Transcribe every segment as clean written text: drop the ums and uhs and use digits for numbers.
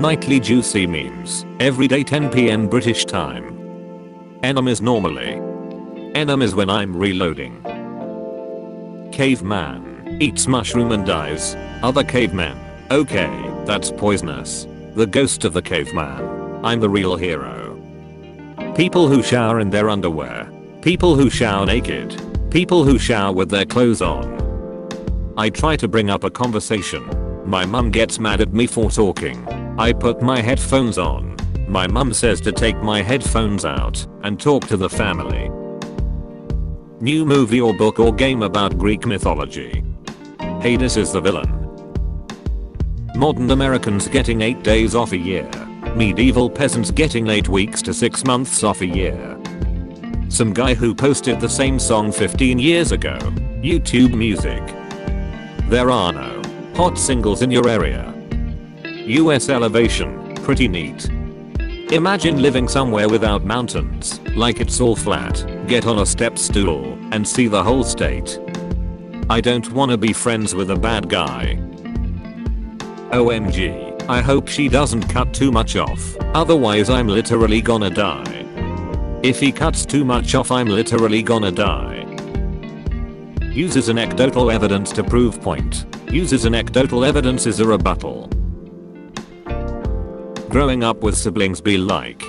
Nightly juicy memes. Everyday 10 PM British time. Enum is normally. Enum is when I'm reloading. Caveman. Eats mushroom and dies. Other cavemen. Okay, that's poisonous. The ghost of the caveman. I'm the real hero. People who shower in their underwear. People who shower naked. People who shower with their clothes on. I try to bring up a conversation. My mum gets mad at me for talking. I put my headphones on. My mum says to take my headphones out and talk to the family. New movie or book or game about Greek mythology. Hades is the villain. Modern Americans getting 8 days off a year. Medieval peasants getting 8 weeks to 6 months off a year. Some guy who posted the same song 15 years ago. YouTube music. There are no hot singles in your area. US elevation, pretty neat. Imagine living somewhere without mountains, like it's all flat, get on a step stool, and see the whole state. I don't wanna be friends with a bad guy. OMG, I hope she doesn't cut too much off, otherwise I'm literally gonna die. If he cuts too much off, I'm literally gonna die. Uses anecdotal evidence to prove point. Uses anecdotal evidence as a rebuttal. Growing up with siblings be like.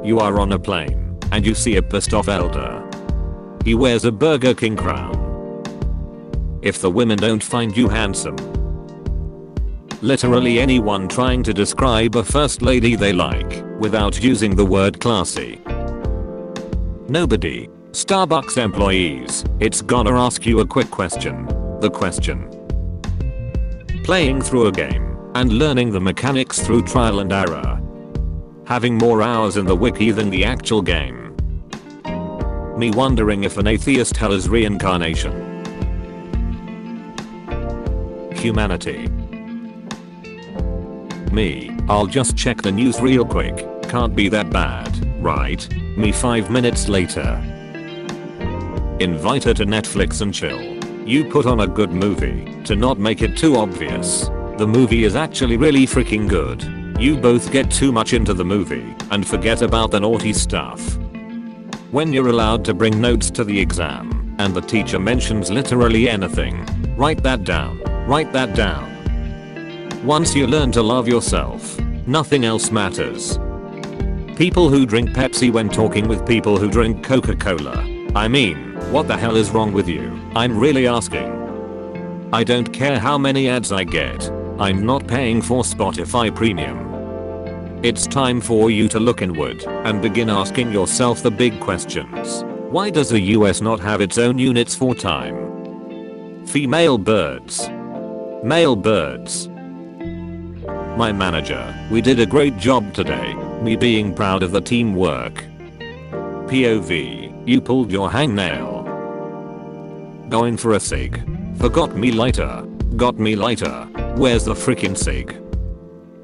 You are on a plane, and you see a pissed off elder. He wears a Burger King crown. If the women don't find you handsome. Literally anyone trying to describe a first lady they like, without using the word classy. Nobody. Starbucks employees, it's gonna ask you a quick question. The question. Playing through a game, and learning the mechanics through trial and error. Having more hours in the wiki than the actual game. Me wondering if an atheist hell is reincarnation. Humanity. Me, I'll just check the news real quick, can't be that bad, right? Me 5 minutes later. Invite her to Netflix and chill. You put on a good movie, to not make it too obvious. The movie is actually really freaking good. You both get too much into the movie, and forget about the naughty stuff. When you're allowed to bring notes to the exam, and the teacher mentions literally anything, write that down, write that down. Once you learn to love yourself, nothing else matters. People who drink Pepsi when talking with people who drink Coca-Cola. I mean, what the hell is wrong with you? I'm really asking. I don't care how many ads I get. I'm not paying for Spotify Premium. It's time for you to look inward and begin asking yourself the big questions. Why does the US not have its own units for time? Female birds. Male birds. My manager, we did a great job today. Me being proud of the teamwork. POV, you pulled your hangnail. Going for a cig. Forgot me lighter. Got me lighter. Where's the frickin' cig?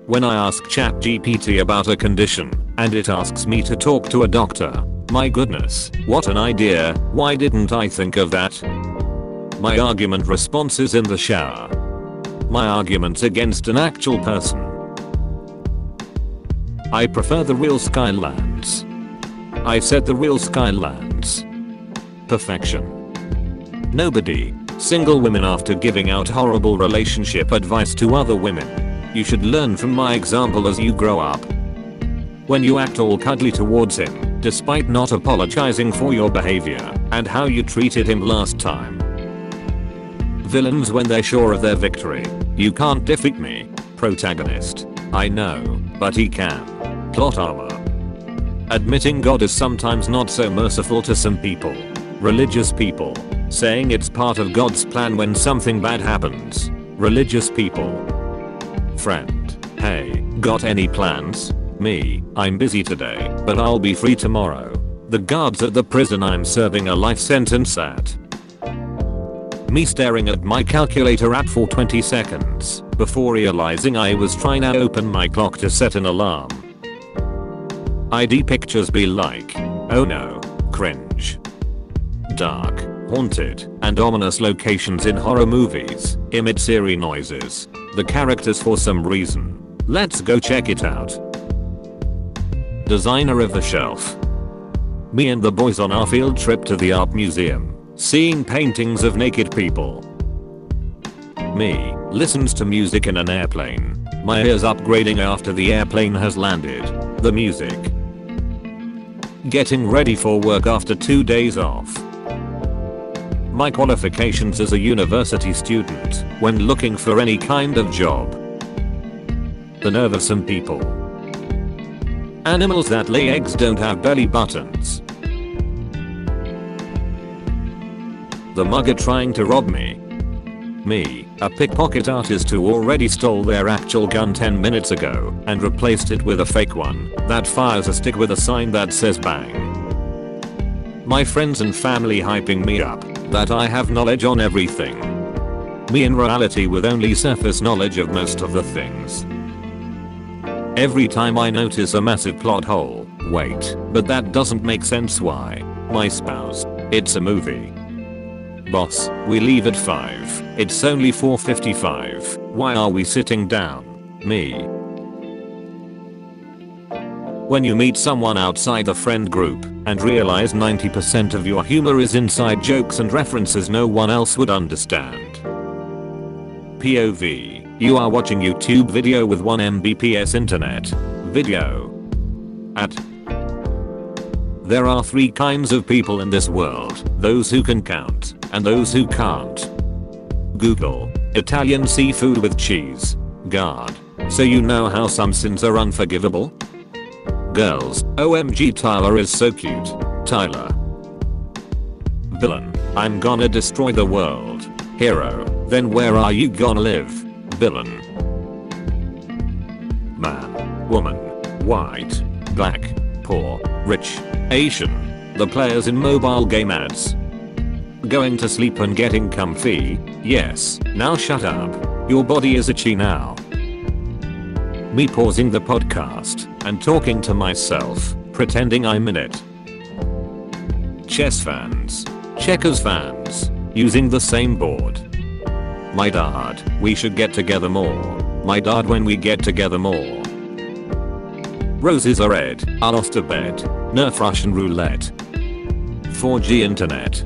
When I ask ChatGPT about a condition, and it asks me to talk to a doctor. My goodness, what an idea, why didn't I think of that? My argument responses in the shower. My arguments against an actual person. I prefer the real Skylands. I said the real Skylands. Perfection. Nobody. Single women after giving out horrible relationship advice to other women. You should learn from my example as you grow up. When you act all cuddly towards him, despite not apologizing for your behavior and how you treated him last time. Villains when they're sure of their victory. You can't defeat me. Protagonist. I know, but he can. Plot armor. Admitting God is sometimes not so merciful to some people. Religious people. Saying it's part of God's plan when something bad happens. Religious people. Friend. Hey, got any plans? Me, I'm busy today, but I'll be free tomorrow. The guards at the prison I'm serving a life sentence at. Me staring at my calculator app for 20 seconds before realizing I was trying to open my clock to set an alarm. ID pictures be like, oh no, cringe. Dark. Haunted and ominous locations in horror movies emit eerie noises. The characters for some reason. Let's go check it out. Designer of the shelf. Me and the boys on our field trip to the art museum, seeing paintings of naked people. Me listens to music in an airplane. My ears upgrading after the airplane has landed. The music. Getting ready for work after 2 days off. My qualifications as a university student when looking for any kind of job. The nervousome people. Animals that lay eggs don't have belly buttons. The mugger trying to rob me. Me, a pickpocket artist who already stole their actual gun 10 minutes ago and replaced it with a fake one that fires a stick with a sign that says bang. My friends and family hyping me up that I have knowledge on everything. Me in reality with only surface knowledge of most of the things. Every time I notice a massive plot hole, wait, but that doesn't make sense. Why? My spouse. It's a movie. Boss, we leave at 5. It's only 4:55. Why are we sitting down? Me. When you meet someone outside the friend group and realize 90% of your humor is inside jokes and references no one else would understand. POV. You are watching YouTube video with 1 Mbps internet. Video. There are 3 kinds of people in this world. Those who can count and those who can't. Google. Italian seafood with cheese. God. So you know how some sins are unforgivable? Girls. OMG Tyler is so cute. Tyler. Villain. I'm gonna destroy the world. Hero. Then where are you gonna live? Villain. Man. Woman. White. Black. Poor. Rich. Asian. The players in mobile game ads. Going to sleep and getting comfy. Yes. Now shut up. Your body is itchy now. Me pausing the podcast and talking to myself, pretending I'm in it. Chess fans. Checkers fans. Using the same board. My dad, we should get together more. My dad, when we get together more. Roses are red, I lost a bet. Nerf Russian roulette. 4G internet.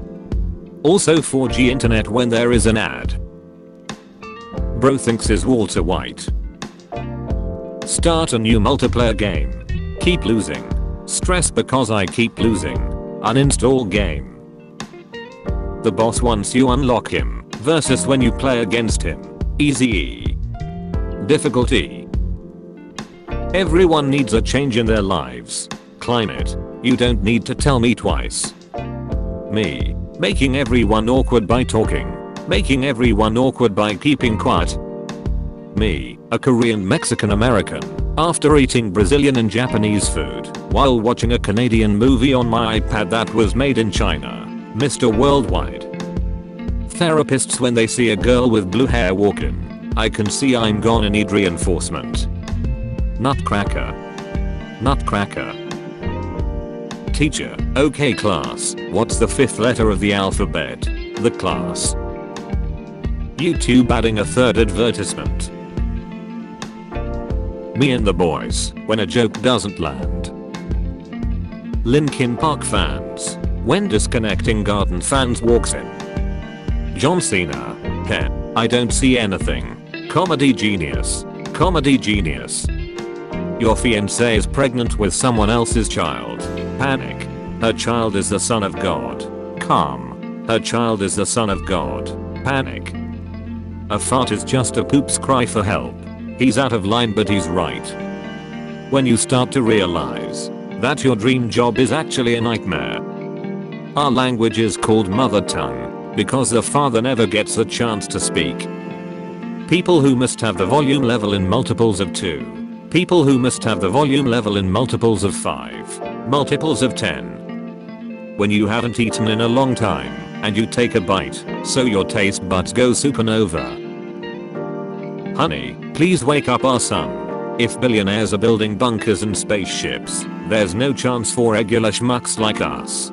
Also 4G internet when there is an ad. Bro thinks is Walter White. Start a new multiplayer game. Keep losing. Stress because I keep losing. Uninstall game. The boss once you unlock him versus when you play against him. Easy E. Difficulty. Everyone needs a change in their lives. Climate. You don't need to tell me twice. Me. Making everyone awkward by talking. Making everyone awkward by keeping quiet. Me, a Korean Mexican American, after eating Brazilian and Japanese food while watching a Canadian movie on my iPad that was made in China. Mr. Worldwide. Therapists when they see a girl with blue hair walk in. I can see I'm gonna need reinforcement. Nutcracker. Nutcracker. Teacher, okay class, what's the 5th letter of the alphabet? The class. YouTube adding a 3rd advertisement. Me and the boys, when a joke doesn't land. Linkin Park fans. When disconnecting garden fans walks in. John Cena. Heh, I don't see anything. Comedy genius. Comedy genius. Your fiancée is pregnant with someone else's child. Panic. Her child is the son of God. Calm. Her child is the son of God. Panic. A fart is just a poop's cry for help. He's out of line but he's right. When you start to realize that your dream job is actually a nightmare. Our language is called mother tongue because the father never gets the chance to speak. People who must have the volume level in multiples of 2. People who must have the volume level in multiples of 5. Multiples of 10. When you haven't eaten in a long time and you take a bite, so your taste buds go supernova. Honey, please wake up our son. If billionaires are building bunkers and spaceships, there's no chance for regular schmucks like us.